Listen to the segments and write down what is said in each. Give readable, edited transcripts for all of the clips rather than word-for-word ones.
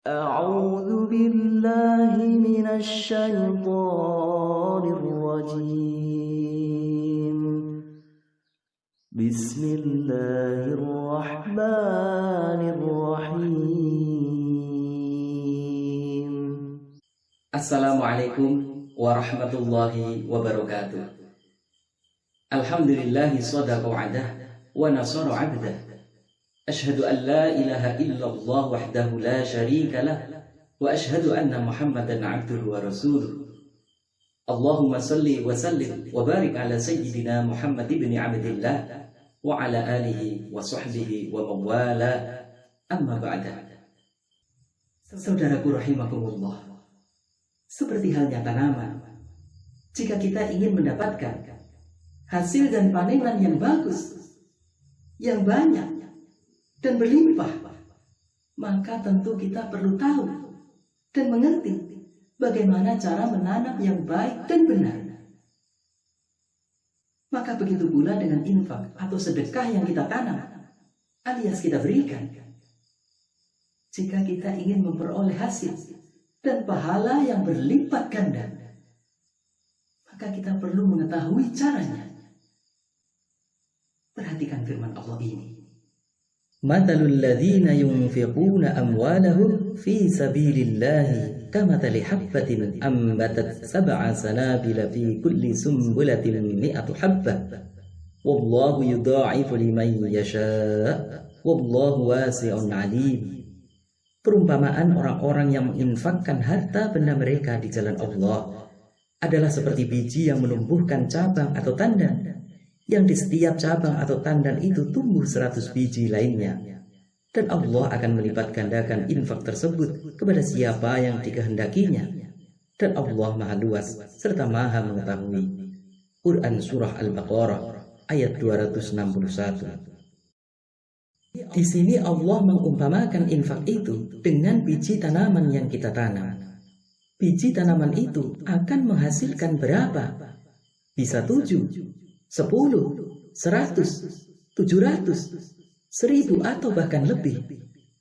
أعوذ بالله من الشيطان الرجيم. بسم الله الرحمن الرحيم. Assalamualaikum warahmatullahi wabarakatuh. Alhamdulillahi sadaqa wa'adah wa nasara 'abdah. Ashhadu an la ilaha illallah wahdahu la syarika lah wa ashhadu anna Muhammadan 'abduhu wa rasuluh. Allahumma salli wa sallim wa barik ala sayyidina Muhammad ibn Abdillah wa ala alihi wa sahbihi wa mawala. Amma ba'da. Saudaraku rahimakumullah, seperti halnya tanaman, jika kita ingin mendapatkan hasil dan panenan yang bagus, yang banyak dan berlimpah, maka tentu kita perlu tahu dan mengerti bagaimana cara menanam yang baik dan benar. Maka begitu pula dengan infak atau sedekah yang kita tanam alias kita berikan. Jika kita ingin memperoleh hasil dan pahala yang berlipat ganda, maka kita perlu mengetahui caranya. Perhatikan firman Allah ini. Mathalul ladzina yunfiquna amwalahum fi sabilillahi kamathali habbatin ambatat sab'a sanabila fi kulli sumbulatin mi'atu habbah wallahu yudha'ifu liman yasha' wallahu wasi'un 'alim. Perumpamaan orang-orang yang menginfakkan harta benda mereka di jalan Allah adalah seperti biji yang menumbuhkan cabang atau tandan, yang di setiap cabang atau tandan itu tumbuh 100 biji lainnya. Dan Allah akan melipat gandakan infak tersebut kepada siapa yang dikehendakinya. Dan Allah Maha Luas serta Maha Mengetahui. Quran Surah Al-Baqarah ayat 261. Di sini Allah mengumpamakan infak itu dengan biji tanaman yang kita tanam. Biji tanaman itu akan menghasilkan berapa? Bisa 7, 10, 100, 700, 1000 atau bahkan lebih,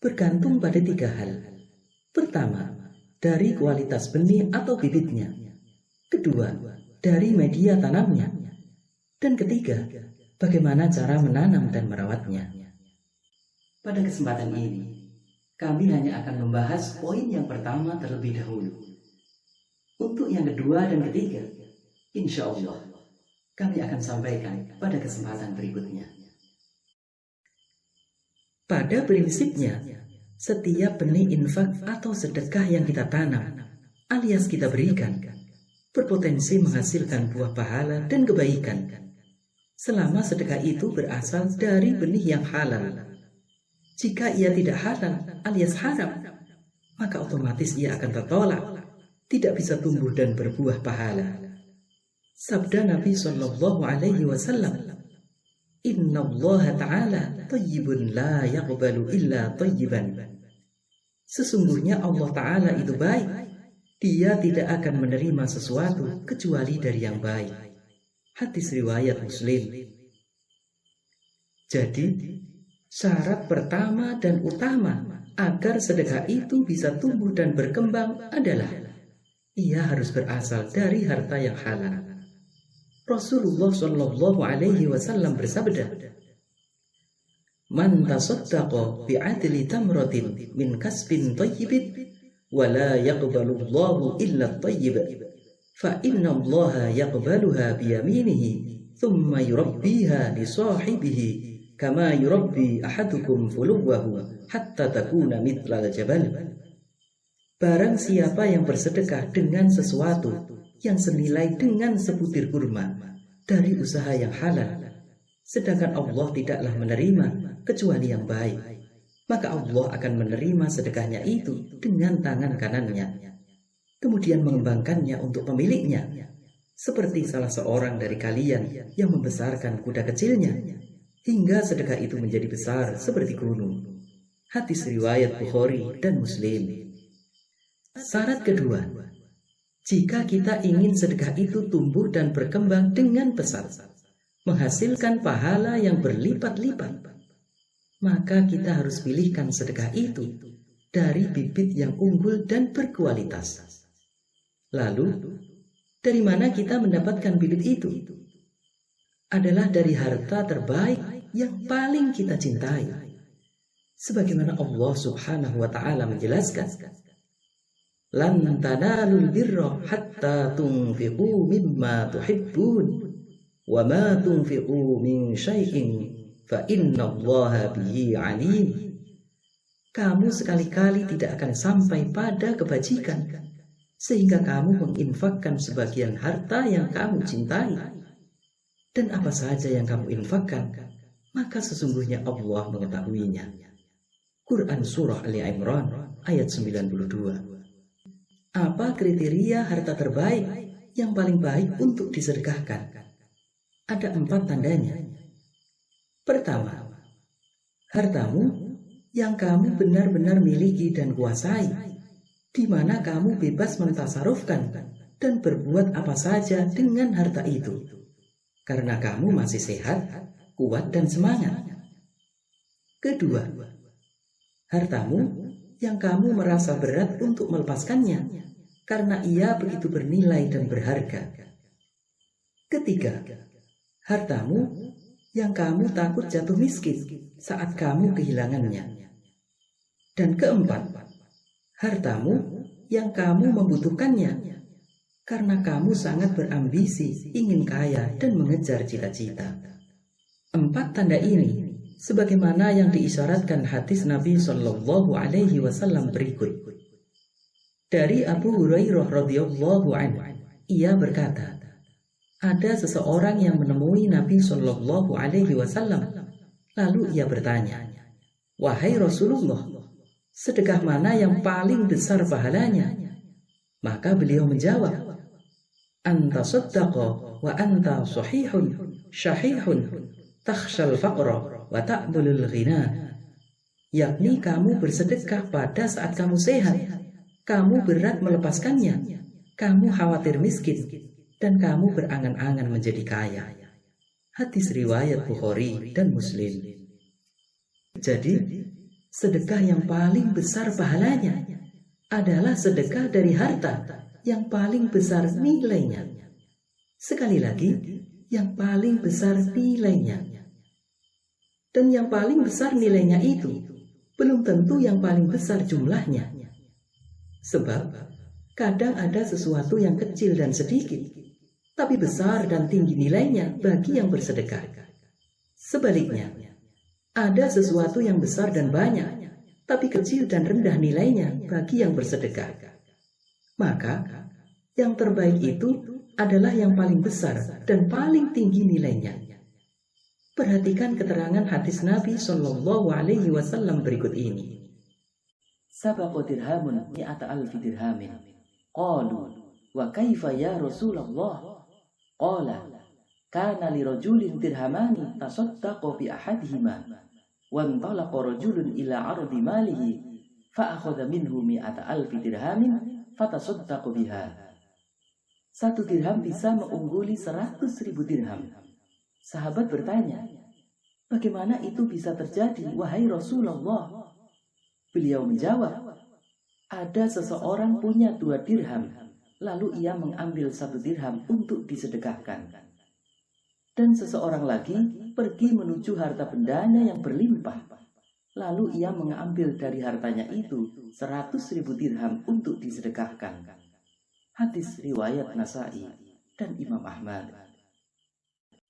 bergantung pada 3 hal. Pertama, dari kualitas benih atau bibitnya. Kedua, dari media tanamnya. Dan ketiga, bagaimana cara menanam dan merawatnya. Pada kesempatan ini, kami hanya akan membahas poin yang pertama terlebih dahulu. Untuk yang kedua dan ketiga, insya Allah kami akan sampaikan pada kesempatan berikutnya. Pada prinsipnya, setiap benih infak atau sedekah yang kita tanam alias kita berikan berpotensi menghasilkan buah pahala dan kebaikan selama sedekah itu berasal dari benih yang halal. Jika ia tidak halal alias haram, maka otomatis ia akan tertolak, tidak bisa tumbuh dan berbuah pahala. Sabda Nabi Shallallahu Alaihi Wasallam, Inna Allah Taala tayyibun la yaqbalu illa tayyiban. Sesungguhnya Allah Taala itu baik, Dia tidak akan menerima sesuatu kecuali dari yang baik. Hadis riwayat Muslim. Jadi, syarat pertama dan utama agar sedekah itu bisa tumbuh dan berkembang adalah ia harus berasal dari harta yang halal. Rasulullah Shallallahu Alaihi Wasallam bersabda, "Man tasaddaqa bi'adli tamratin min kasbin tayyibin, wa la yaqbalu Allahu illa at-tayyib, fa inna Allaha yaqbaluha biyaminihi, thumma yurabbiha li sahibihi, kama yurabbi ahadukum fuluwahu, hatta takuna mithlal jabal." Barang siapa yang bersedekah dengan sesuatu yang senilai dengan sebutir kurma dari usaha yang halal, sedangkan Allah tidaklah menerima kecuali yang baik, maka Allah akan menerima sedekahnya itu dengan tangan kanannya, kemudian mengembangkannya untuk pemiliknya, seperti salah seorang dari kalian yang membesarkan kuda kecilnya hingga sedekah itu menjadi besar seperti gunung. Hadis riwayat Bukhari dan Muslim. Syarat kedua, jika kita ingin sedekah itu tumbuh dan berkembang dengan pesat, menghasilkan pahala yang berlipat-lipat, maka kita harus pilihkan sedekah itu dari bibit yang unggul dan berkualitas. Lalu, dari mana kita mendapatkan bibit itu? Adalah dari harta terbaik yang paling kita cintai. Sebagaimana Allah Subhanahu wa Ta'ala menjelaskan, "Lan tanalul birra hatta tunfiqu mimma tuhibbun, wa ma tunfiqu min syai'in fa innallaha bihi alim." Kamu sekali-kali tidak akan sampai pada kebajikan sehingga kamu menginfakkan sebagian harta yang kamu cintai. Dan apa saja yang kamu infakkan, maka sesungguhnya Allah mengetahuinya. Quran Surah Ali Imran ayat 92. Apa kriteria harta terbaik yang paling baik untuk disedekahkan? Ada 4 tandanya. Pertama, hartamu yang kamu benar-benar miliki dan kuasai, di mana kamu bebas mentasarufkan dan berbuat apa saja dengan harta itu, karena kamu masih sehat, kuat, dan semangat. Kedua, hartamu yang kamu merasa berat untuk melepaskannya, karena ia begitu bernilai dan berharga. Ketiga, hartamu yang kamu takut jatuh miskin saat kamu kehilangannya. Dan keempat, hartamu yang kamu membutuhkannya karena kamu sangat berambisi, ingin kaya, dan mengejar cita-cita. 4 tanda ini sebagaimana yang diisyaratkan hadis Nabi Shallallahu Alaihi Wasallam berikut. Dari Abu Hurairah radhiyallahu anhu, ia berkata, ada seseorang yang menemui Nabi Shallallahu Alaihi Wasallam, lalu ia bertanya, "Wahai Rasulullah, sedekah mana yang paling besar pahalanya?" Maka beliau menjawab, "Anta saddaqa wa anta sahihun syahihun takhshal faqra wa ta'dulul ghina." Yakni kamu bersedekah pada saat kamu sehat, kamu berat melepaskannya, kamu khawatir miskin, dan kamu berangan-angan menjadi kaya. Hadis riwayat Bukhari dan Muslim. Jadi, sedekah yang paling besar pahalanya adalah sedekah dari harta yang paling besar nilainya. Sekali lagi, yang paling besar nilainya. Dan yang paling besar nilainya itu belum tentu yang paling besar jumlahnya. Sebab kadang ada sesuatu yang kecil dan sedikit, tapi besar dan tinggi nilainya bagi yang bersedekah. Sebaliknya, ada sesuatu yang besar dan banyak, tapi kecil dan rendah nilainya bagi yang bersedekah. Maka, yang terbaik itu adalah yang paling besar dan paling tinggi nilainya. Perhatikan keterangan hadis Nabi Shallallahu Alaihi Wasallam berikut ini. Sabaqa dirhamun mi'ata alfi dirhamin. Qalu, wa kaifa ya Rasulullah? Qala, kana li rajulin dirhamani tasaddaqa bi ahadihima. Wantalaqa rajulun ila ardi malihi fa akhadha minhu mi'ata alfi dirhamin fatasaddaqa biha. 1 dirham bisa mengungguli 100.000 dirham. Sahabat bertanya, bagaimana itu bisa terjadi, wahai Rasulullah? Beliau menjawab, ada seseorang punya 2 dirham, lalu ia mengambil 1 dirham untuk disedekahkan. Dan seseorang lagi pergi menuju harta bendanya yang berlimpah, lalu ia mengambil dari hartanya itu 100.000 dirham untuk disedekahkan. Hadis riwayat Nasai dan Imam Ahmad.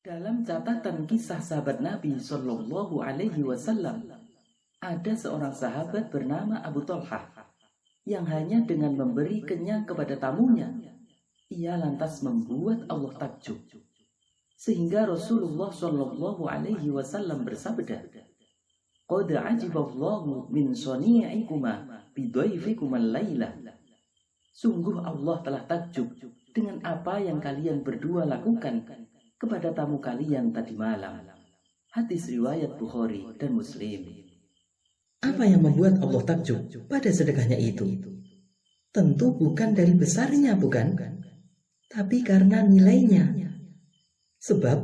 Dalam catatan kisah sahabat Nabi Shallallahu Alaihi Wasallam, ada seorang sahabat bernama Abu Talhah yang hanya dengan memberi kenyang kepada tamunya, ia lantas membuat Allah takjub. Sehingga Rasulullah Shallallahu Alaihi Wasallam bersabda, "Qad ajiballahu min sani'ikuma bidhaifikuma al-laila." Sungguh Allah telah takjub dengan apa yang kalian berdua lakukan kepada tamu kalian tadi malam. Hadis riwayat Bukhari dan Muslim. Apa yang membuat Allah takjub pada sedekahnya itu? Tentu bukan dari besarnya, bukan? Tapi karena nilainya. Sebab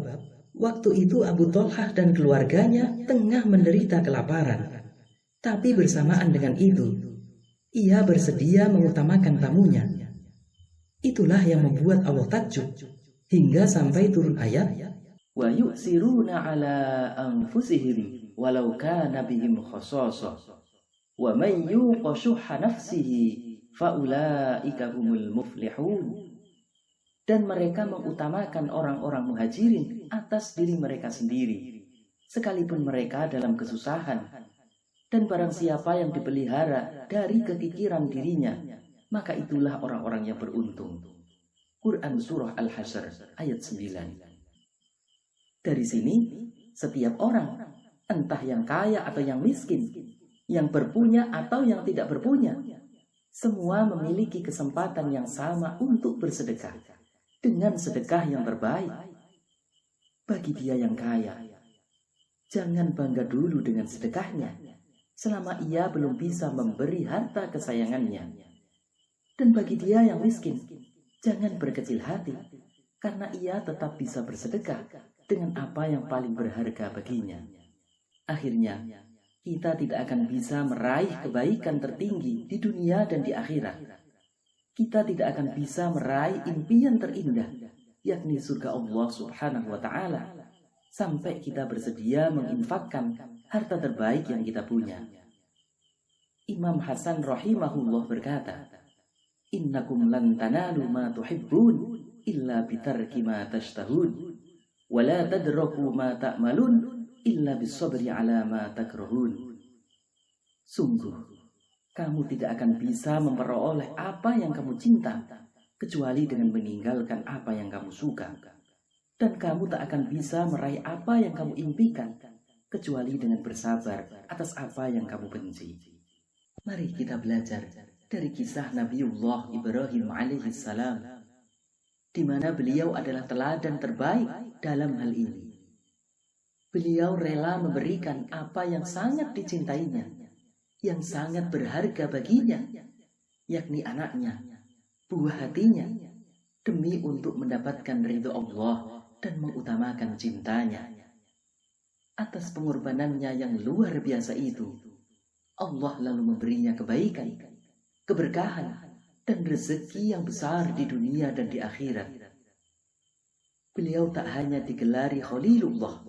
waktu itu Abu Talhah dan keluarganya tengah menderita kelaparan. Tapi bersamaan dengan itu, ia bersedia mengutamakan tamunya. Itulah yang membuat Allah takjub hingga sampai turun ayat wa yu'siruna ala anfusihim walau kana bihim khassasah wa may yuqa shuhha nafsihi faulaika humul muflihun. Dan mereka mengutamakan orang-orang muhajirin atas diri mereka sendiri, sekalipun mereka dalam kesusahan. Dan barang siapa yang dipelihara dari kekikiran dirinya, maka itulah orang-orang yang beruntung. Quran Surah Al-Hasyr ayat 9. Dari sini, setiap orang, entah yang kaya atau yang miskin, yang berpunya atau yang tidak berpunya, semua memiliki kesempatan yang sama untuk bersedekah dengan sedekah yang terbaik. Bagi dia yang kaya, jangan bangga dulu dengan sedekahnya selama ia belum bisa memberi harta kesayangannya. Dan bagi dia yang miskin, jangan berkecil hati karena ia tetap bisa bersedekah dengan apa yang paling berharga baginya. Akhirnya, kita tidak akan bisa meraih kebaikan tertinggi di dunia dan di akhirat. Kita tidak akan bisa meraih impian terindah, yakni surga Allah Subhanahu wa Ta'ala, sampai kita bersedia menginfakkan harta terbaik yang kita punya. Imam Hasan rahimahullah berkata, "Innakum lan tanalu ma tuhibbun illa bitarki ma tashtahun, wa la tadraku ma ta'malun illa bisabri ala ma takrahun." Sungguh, kamu tidak akan bisa memperoleh apa yang kamu cinta, kecuali dengan meninggalkan apa yang kamu suka. Dan kamu tak akan bisa meraih apa yang kamu impikan, kecuali dengan bersabar atas apa yang kamu benci. Mari kita belajar dari kisah Nabiullah Ibrahim alaihissalam, di mana beliau adalah teladan terbaik dalam hal ini. Beliau rela memberikan apa yang sangat dicintainya, yang sangat berharga baginya, yakni anaknya, buah hatinya, demi untuk mendapatkan ridho Allah dan mengutamakan cintanya. Atas pengorbanannya yang luar biasa itu, Allah lalu memberinya kebaikan, keberkahan, dan rezeki yang besar di dunia dan di akhirat. Beliau tak hanya digelari Khalilullah,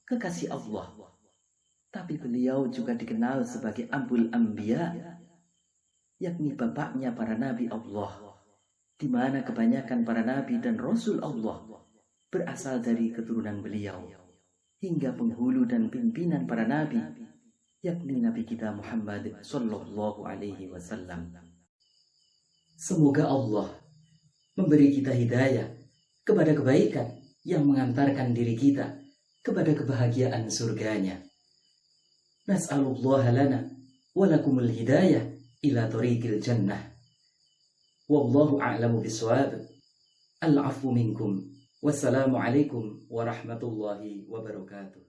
kekasih Allah, tapi beliau juga dikenal sebagai Abul Anbiya, yakni bapaknya para nabi Allah, di mana kebanyakan para nabi dan rasul Allah berasal dari keturunan beliau, hingga penghulu dan pimpinan para nabi, yakni Nabi kita Muhammad Sallallahu Alaihi Wasallam. Semoga Allah memberi kita hidayah kepada kebaikan yang mengantarkan diri kita kepada kebahagiaan surganya. Nas'alullah lana wa lakumul hidayah ila tariqil jannah. Wallahu a'lamu bisawab. Al-'afwu minkum. Wassalamu alaikum warahmatullahi wabarakatuh.